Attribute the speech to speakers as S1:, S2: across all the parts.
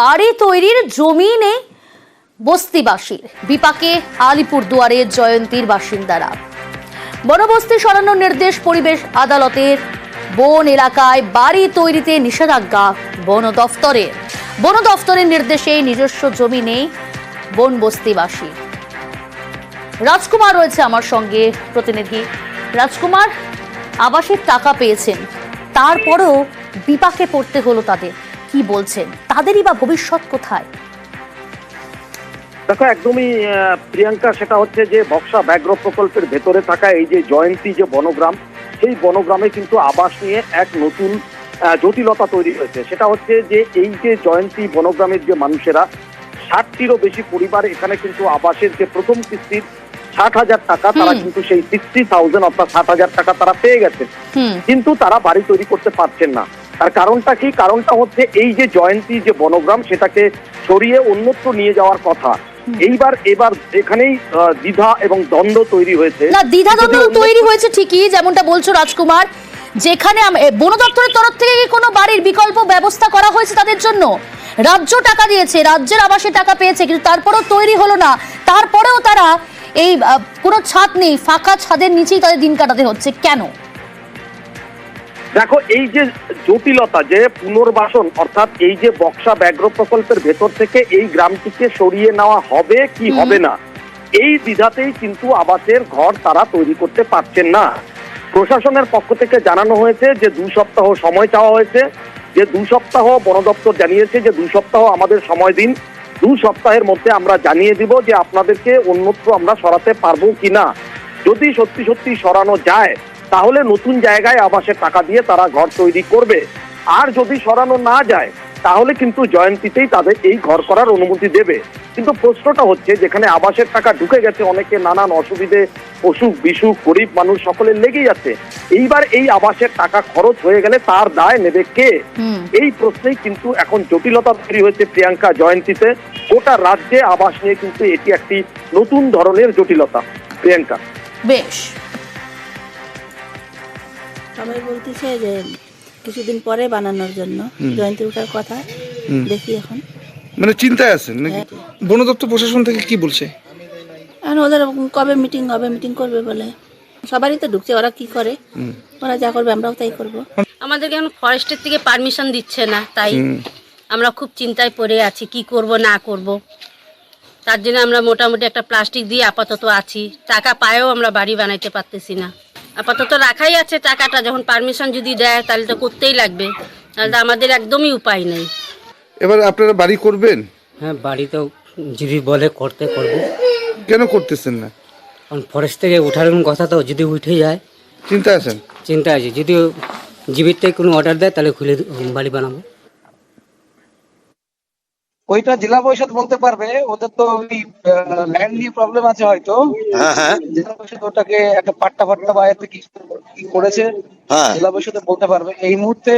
S1: বাড়ি তৈরির জমি নেই বস্তিবাসীর, বিপাকে আলিপুরদুয়ারের জয়ন্তীর বাসিন্দারা। বনবস্তি সরানোর নির্দেশ পরিবেশ আদালতের। বন এলাকায় বাড়ি তৈরিতে নিষেধাজ্ঞা বন দফতরের। বন দফতরের নির্দেশে নিজস্ব জমি নেই বন বস্তিবাসী। রাজকুমার রয়েছে আমার সঙ্গে, প্রতিনিধি রাজকুমার। আবাসের টাকা পেয়েছেন, তারপরেও বিপাকে পড়তে হলো তাদের, কি বলছেন? তাদেরই বা ভবিষ্যৎ কোথায়?
S2: দেখো, একদমই প্রিয়াঙ্কা, সেটা হচ্ছে যে বক্সা ব্যাঘ্র প্রকল্পের ভেতরে থাকা এই যে জয়ন্তী যে বনগ্রাম, সেই বনগ্রামে কিন্তু আবাস নিয়ে এক নতুন জটিলতা তৈরি হয়েছে। সেটা হচ্ছে যে এই যে জয়ন্তী বনগ্রামের যে মানুষেরা 60টিরও বেশি পরিবার এখানে কিন্তু আবাসের যে প্রথম কিস্তির 60,000 টাকা, তারা কিন্তু সেই 60,000 অর্থাৎ 60,000 টাকা তারা পেয়ে গেছে, কিন্তু তারা বাড়ি তৈরি করতে পারছেন না। তার কারণটা কি? কারণটা হচ্ছে এই যে জয়ন্তী যে বনগ্রাম, সেটাকে সরিয়ে অন্যত্র নিয়ে যাওয়ার কথা। এবার এখানেই দ্বিধা এবং দ্বন্দ্ব তৈরি হয়েছে।
S1: না, দ্বিধা দ্বন্দ্ব তৈরি হয়েছে ঠিকই, যেমনটা বলছো রাজকুমার। যেখানে বন দপ্তরের তরফ থেকে কি কোনো বাড়ির বিকল্প ব্যবস্থা করা হয়েছে তাদের জন্য? রাজ্য টাকা দিয়েছে, রাজ্যের আবাসের টাকা পেয়েছে, কিন্তু তারপরেও তৈরি হলো না। তারপরেও তারা এই কোনো ছাদ নেই, ফাঁকা ছাদের নিচেই তাদের দিন কাটাতে হচ্ছে। কেন?
S2: দেখো, এই যে জটিলতা, যে পুনর্বাসন, অর্থাৎ এই যে বক্সা ব্যাঘ্র প্রকল্পের ভেতর থেকে এই গ্রামটিকে সরিয়ে নেওয়া হবে কি হবে না, এই দ্বিধাতেই কিন্তু আবাসের ঘর তারা তৈরি করতে পারছেন না। প্রশাসনের পক্ষ থেকে জানানো হয়েছে যে 2 সপ্তাহ সময় চাওয়া হয়েছে, যে 2 সপ্তাহ বন দপ্তর জানিয়েছে যে 2 সপ্তাহ আমাদের সময় দিন, 2 সপ্তাহের মধ্যে আমরা জানিয়ে দিব যে আপনাদেরকে অন্যত্র আমরা সরাতে পারবো কিনা। যদি সত্যি সত্যি সরানো যায় তাহলে নতুন জায়গায় আবাসের টাকা দিয়ে তারা ঘর তৈরি করবে, আর যদি সরানো না যায় তাহলে কিন্তু জয়ন্তীতেই তাদের এই ঘর করার অনুমতি দেবে। কিন্তু প্রশ্নটা হচ্ছে, যেখানে আবাসের টাকা ঢুকে গেছে, অনেকে নানান অসুবিধে, অসুখ বিসুখ, গরিব মানুষ সকলের লেগেই যাচ্ছে, এইবার এই আবাসের টাকা খরচ হয়ে গেলে তার দায় নেবে কে? এই প্রশ্নেই কিন্তু এখন জটিলতা তৈরি হয়েছে প্রিয়াঙ্কা জয়ন্তীতে। গোটা রাজ্যে আবাস নিয়ে কিন্তু এটি একটি নতুন ধরনের জটিলতা। প্রিয়াঙ্কা,
S1: বেশ,
S3: সবাই বলতেছে যে কিছুদিন পরে বানানোর জন্য জয়ন্তী ওঠার কথা, দেখি এখন।
S4: মানে চিন্তায় আছেন নাকি? বন দপ্তর প্রশাসন থেকে কি বলছে?
S3: এখন ওদের কবে মিটিং হবে, মিটিং করবে বলে। সবারই তো ঢুকছে, ওরা কি করে, ওরা যা করবে আমরাও তাই করব।
S5: আমাদেরকে এখন ফরেস্টের থেকে পারমিশন দিচ্ছে না, তাই আমরা খুব চিন্তায় পড়ে আছি, কি করব না করব। তার জন্য আমরা মোটামুটি একটা প্লাস্টিক দিয়ে আপাতত আছি। টাকা পায়েও আমরা বাড়ি বানাইতে পারতেছি না, আপাতত রাখাই আছে টাকাটা। যখন পারমিশন যদি দেয় তাহলে তো করতেই লাগবে, তাহলে আমাদের একদমই উপায় নেই।
S4: এবার আপনারা বাড়ি করবেন?
S6: হ্যাঁ, বাড়ি তো যদি বলে করতে করব।
S4: কেন করতেছেন না?
S6: কারণ ফরেস্ট থেকে উঠার কথা, তো যদি উঠে যায়
S4: চিন্তা আছেন?
S6: চিন্তা আছে, যদি জীবিত থেকে কোনো অর্ডার দেয় তাহলে খুলে বাড়ি বানাবো।
S7: ওইটা জেলা পরিষদ বলতে পারবে, ওদের তো ওই ল্যান্ড নিয়ে প্রবলেম আছে হয়তো। হ্যাঁ, জেলা পরিষদ ওটাকে একটা পাট্টা বা এতে কি করেছে, জেলা পরিষদে বলতে পারবে। এই মুহূর্তে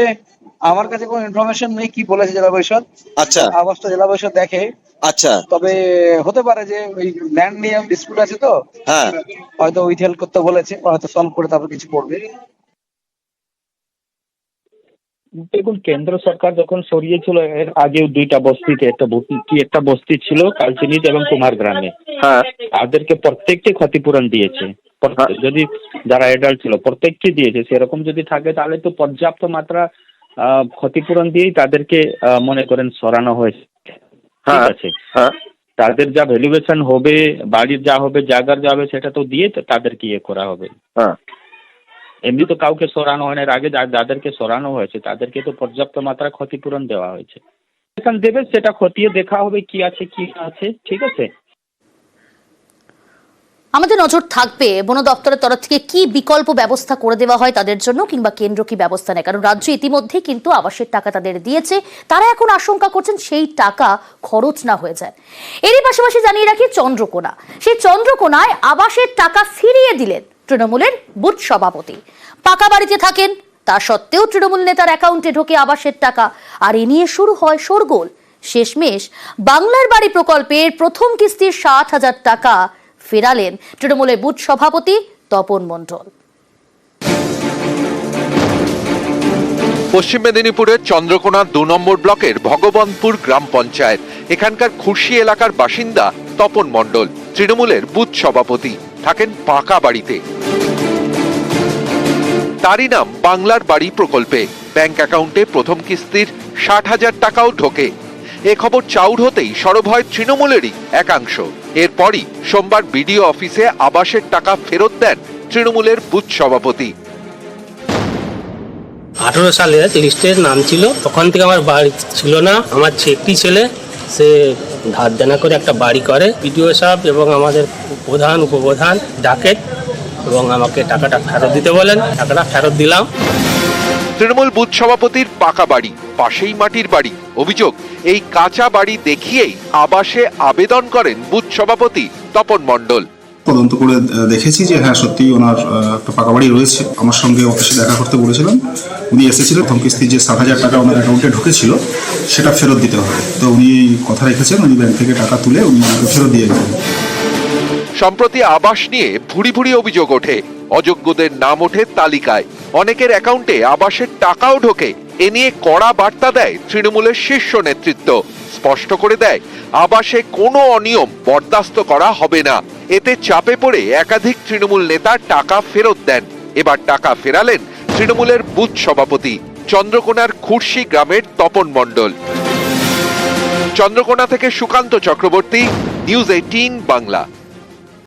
S7: আমার কাছে কোনো ইনফরমেশন নেই কি বলেছে জেলা পরিষদ। আচ্ছা, আবাসটা জেলা পরিষদ দেখে। আচ্ছা, তবে হতে পারে যে ওই ল্যান্ড নিয়ে ডিসপিউট আছে, তো হয়তো উইথহেল্ড করতে বলেছে, হয়তো সলভ করে তারপর কিছু করবে।
S8: দেখুন, কেন্দ্র সরকার যখন সরিয়েছিল এর আগেও 2টা বস্তিতে, একটা বস্তি ছিল কালচিনিতে এবং কুমার গ্রামে, তাদেরকে প্রত্যেককে ক্ষতিপূরণ দিয়েছে। যদি যারা এডাল্ট ছিল প্রত্যেককে দিয়েছে। সেরকম যদি থাকে তাহলে তো পর্যাপ্ত মাত্রা ক্ষতিপূরণ দিয়েই তাদেরকে মনে করেন সরানো হয়েছে। ঠিক আছে, তাদের যা ভ্যালুয়েশন হবে, বাড়ির যা হবে, জায়গার যা হবে, সেটা তো দিয়ে তাদেরকে ইয়ে করা হবে। এমনি তো কাউকে সরানো হয় না, এর আগে যাদেরকে সরানো হয়েছে তাদেরকে তো পর্যাপ্ত মাত্রা ক্ষতিপূরণ দেওয়া হয়েছে। সেখানে দেবে, সেটা খতিয়ে দেখা হবে কি আছে কি না আছে। ঠিক আছে,
S1: আমাদের নজর থাকবে বন দপ্তরের তরফ থেকে কি বিকল্প ব্যবস্থা করে দেওয়া হয় তাদের জন্য, কিংবা কেন্দ্র কি ব্যবস্থা নেয়। কারণ রাজ্য ইতিমধ্যে কিন্তু আবাসের টাকা তাদের দিয়েছে, তারা এখন আশঙ্কা করছেন সেই টাকা খরচ না হয়ে যায়। এরই পাশাপাশি জানিয়ে রাখি, চন্দ্রকোনা, সেই চন্দ্রকোনায় আবাসের টাকা ফিরিয়ে দিলেন তৃণমূলের বুথ সভাপতি। পাকা বাড়িতে থাকেন, তা সত্ত্বেও তৃণমূল নেতার অ্যাকাউন্টে ঢোকে আবাসের টাকা, আর এ নিয়ে শুরু হয় শোরগোল। শেষমেশ বাংলার বাড়ি প্রকল্পের প্রথম কিস্তির 60,000 টাকা ফেরালেন তৃণমূলের বুথ সভাপতি তপন মণ্ডল।
S9: পশ্চিম মেদিনীপুরের চন্দ্রকোনা 2 নম্বর ব্লকের ভগবানপুর গ্রাম পঞ্চায়েত। এখানকার খুরশি এলাকার বাসিন্দা তপন মণ্ডল, তৃণমূলের বুথ সভাপতি, থাকেন পাকা বাড়িতে। তারই নাম বাংলার বাড়ি প্রকল্পে। ব্যাংক অ্যাকাউন্টে প্রথম কিস্তির 60,000 টাকাও ঢোকে। এ খবর চাউর হতেই সরব হয় তৃণমূলেরই একাংশ। এরপরই সোমবার বিডিও অফিসে আবাসের টাকা ফেরত দেন তৃণমূলের বুথ সভাপতি।
S10: 18 সালে লিস্টের নাম ছিল, তখন থেকে আমার বাড়ি ছিল না। আমার একটি ছেলে, সে ধার দেনা করে একটা বাড়ি করে। বিডিও সাহেব এবং আমাদের প্রধান উপপ্রধান ডাকেন এবং আমাকে টাকাটা ফেরত দিতে বলেন। টাকাটা ফেরত দিলাম।
S9: তৃণমূল বুথ সভাপতির পাকা বাড়ি, পাশেই মাটির বাড়ি। অভিযোগ, এই কাঁচা বাড়ি দেখিয়েই আবাসে আবেদন করেন বুথ সভাপতি তপন মণ্ডল।
S11: তদন্ত করে দেখেছি যে হ্যাঁ সত্যি ওনার একটা পাকা বাড়ি রয়েছে। আমার সঙ্গে অফিসে দেখা করতে বলেছিলাম, উনি এসেছিলেন। প্রথম কিস্তি যে 60,000 টাকা ওনার অ্যাকাউন্টে ঢুকেছিল সেটা ফেরত দিতে হবে, তো উনি কথা রেখেছেন, উনি ব্যাংক থেকে টাকা তুলে উনি ফেরত দিয়ে দেবেন।
S9: সম্প্রতি আবাস নিয়ে ভুরি ভুরি অভিযোগ ওঠে। অযোগ্যদের নাম ওঠে তালিকায়, অনেকের অ্যাকাউন্টে আবাসের টাকাও ঢোকে। এ নিয়ে কড়া বার্তা দেয় তৃণমূলের শীর্ষ নেতৃত্ব। স্পষ্ট করে দেয়, আবাসে কোনো অনিয়ম বরদাস্ত করা হবে না। এতে চাপে পড়ে একাধিক তৃণমূল নেতা টাকা ফেরত দেন। এবার টাকা ফেরালেন তৃণমূলের বুথ সভাপতি, চন্দ্রকোনার খুরশি গ্রামের তপন মণ্ডল। চন্দ্রকোনা থেকে সুকান্ত চক্রবর্তী, নিউজ 18 বাংলা।